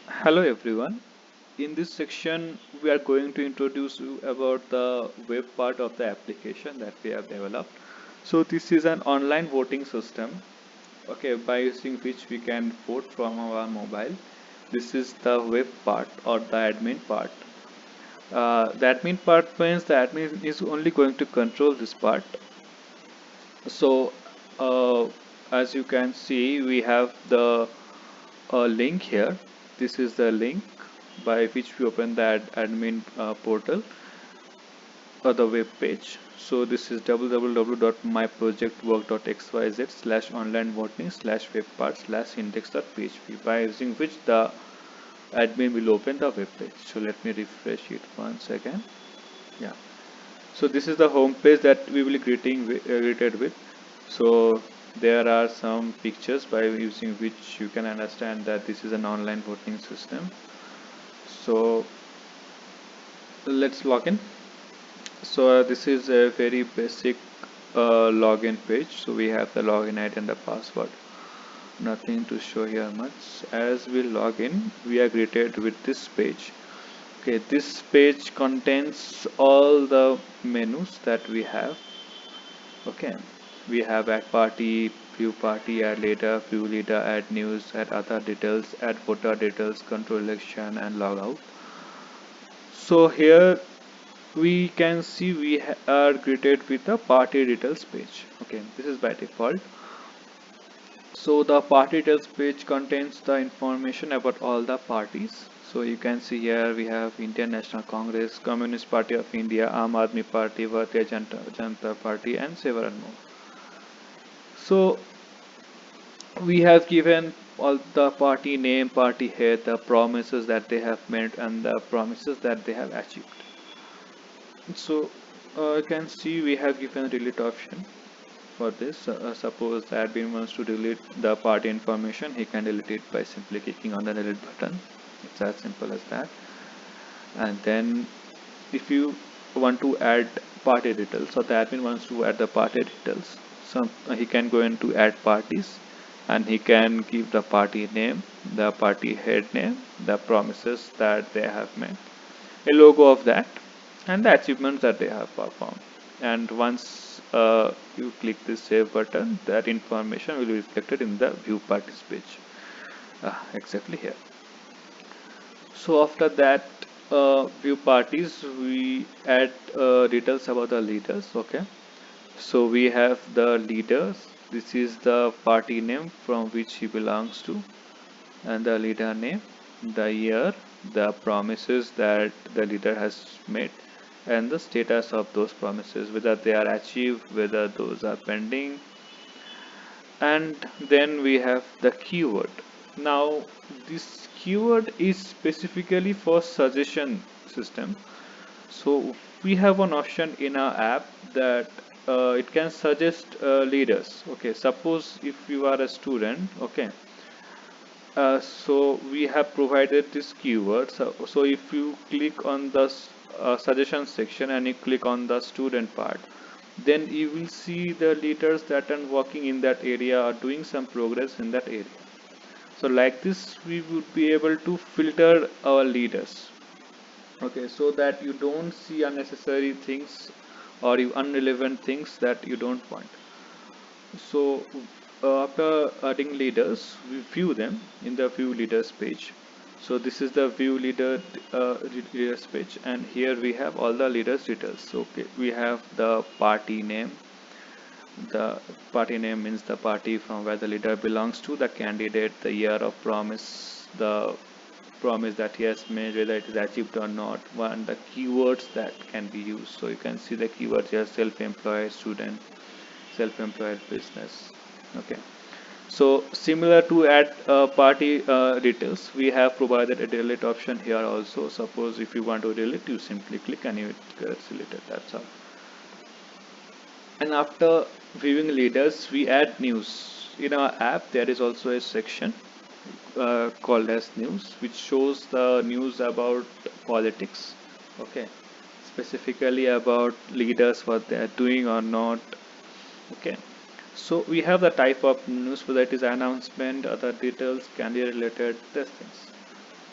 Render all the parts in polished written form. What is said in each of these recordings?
Hello everyone. In this section, we are going to introduce you about the web part of the application that we have developed. So this is an online voting system, okay, by using which we can vote from our mobile. This is the web part or the admin part. The admin part means the admin is only going to control this part. So uh, as you can see, we have the link here. This is the link by which we open the admin portal or the web page. So this is www.myprojectwork.xyz/online voting/webpart/index.php, by using which the admin will open the web page. So let me refresh it once again. Yeah. So this is the home page that we will greeted with. So there are some pictures by using which you can understand that this is an online voting system. So let's log in. So this is a very basic login page. So we have the login ID and the password. Nothing to show here much. As we log in, we are greeted with this page. Okay, this page contains all the menus that we have. Okay, we have add party, view party, add later, view leader, add news, add other details, add voter details, control election, and log out. So here we can see we are greeted with the party details page. Okay, this is by default. So the party details page contains the information about all the parties. So you can see here we have Indian National Congress, Communist Party of India, Aam Aadmi Party, Bharatiya Janata Party, and several more. So we have given all the party name, party head, the promises that they have made, and the promises that they have achieved. So you can see we have given delete option for this. Suppose the admin wants to delete the party information, he can delete it by simply clicking on the delete button. It's as simple as that. And then if you want to add party details, so the admin wants to add the party details, so he can go into add parties and he can give the party name, the party head name, the promises that they have made, a logo of that, and the achievements that they have performed. And once you click this save button, that information will be reflected in the view parties page, exactly here. So after that view parties, we add details about the leaders. Okay, so we have the leaders. This is the party name from which he belongs to, and the leader name, the year, the promises that the leader has made, and the status of those promises, whether they are achieved, whether those are pending. And then we have the keyword. Now this keyword is specifically for suggestion system. So we have an option in our app that it can suggest leaders. Okay, suppose if you are a student, okay, so we have provided this keyword. So if you click on the suggestion section and you click on the student part, then you will see the leaders that are working in that area or doing some progress in that area. So like this, we would be able to filter our leaders. Okay, so that you don't see unnecessary things or you irrelevant things that you don't want. So after adding leaders, we view them in the view leaders page. So this is the view leaders page, and here we have all the leaders details. So okay, we have the party name. The party name means the party from where the leader belongs to, the candidate, the year of promise, the promise that he has made, whether it is achieved or not, one the keywords that can be used. So you can see the keywords here: self-employed, student, self-employed, business. Okay, so similar to add party details, we have provided a delete option here also. Suppose if you want to delete, you simply click and it gets deleted. That's all. And after viewing leaders, we add news. In our app, there is also a section called as news, which shows the news about politics. Okay, specifically about leaders, what they are doing or not. Okay, so we have the type of news, whether it is announcement, other details, candidate related, these things.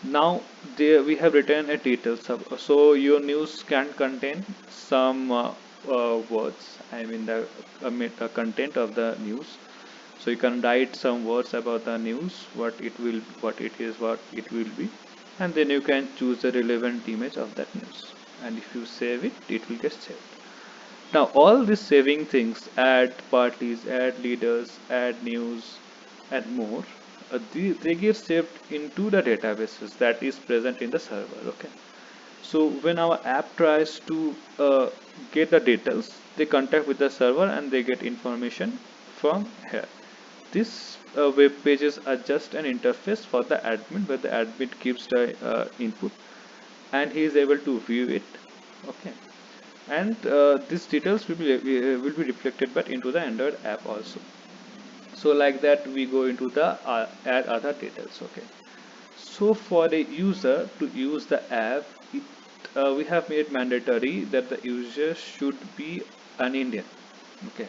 Now there we have written a details so your news can contain some words. I mean the content of the news. So you can write some words about the news, what it is, what it will be, and then you can choose the relevant image of that news. And if you save it, it will get saved. Now all these saving things, add parties, add leaders, add news, and more, they get saved into the databases that is present in the server. Okay. So when our app tries to get the details, they contact with the server and they get information from here. This web pages are just an interface for the admin where the admin gives the input and he is able to view it. Okay, and these details will be reflected but into the Android app also. So like that we go into the add other details. Okay, so for a user to use the app, we have made mandatory that the user should be an Indian. Okay,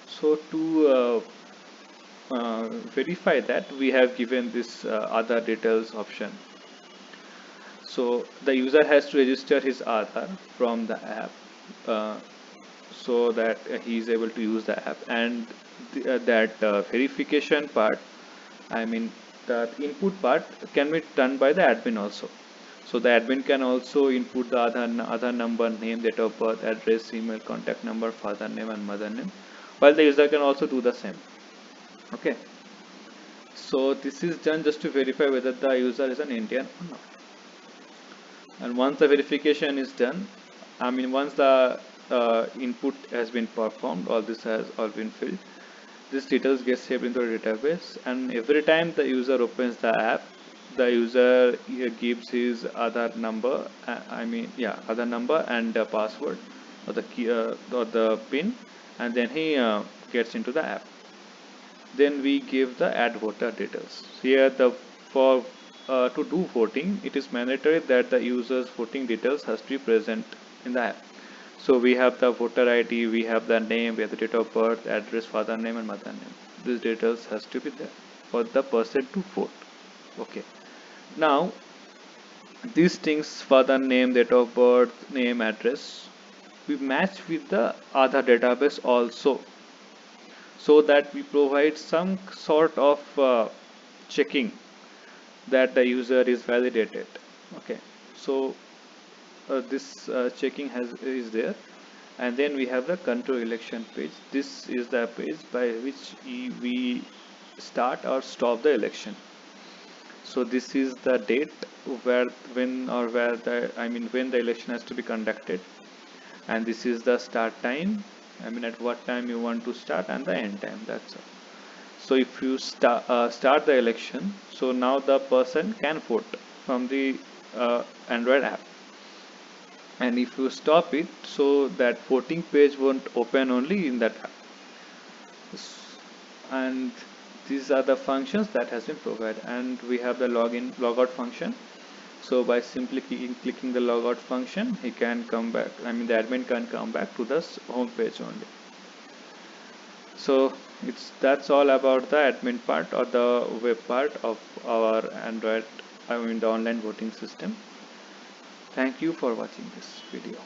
so to verify that, we have given this other details option. So the user has to register his Aadhaar from the app uh, so that he is able to use the app, and that verification part, I mean that input part, can be done by the admin also. So the admin can also input the other number, name, date of birth, address, email, contact number, father name and mother name, while the user can also do the same. Okay. So this is done just to verify whether the user is an Indian or not. And once the verification is done, I mean once the input has been performed, all this has all been filled, this details get saved into a database, and every time the user opens the app, the user gives his Aadhaar number, Aadhaar number and the password or the key or the pin, and then he gets into the app. Then we give the add voter details. Here the for to do voting, it is mandatory that the user's voting details has to be present in the app. So we have the voter ID, we have the name, we have the date of birth, address, father name and mother name. These details has to be there for the person to vote. Okay. Now these things, father name, date of birth, name, address, we match with the Aadhaar database also, so that we provide some sort of checking that the user is validated. Okay, so this checking has is there, and then we have the control election page. This is the page by which we start or stop the election. So this is the date where when or where the when the election has to be conducted, and this is the start time, at what time you want to start, and the end time. That's all. So if you start the election, so now the person can vote from the Android app, and if you stop it, so that voting page won't open only in that app. And these are the functions that has been provided, and we have the login logout function. So by simply clicking the logout function, he can come back, the admin can come back to the home page only. So that's all about the admin part or the web part of our Android, the online voting system. Thank you for watching this video.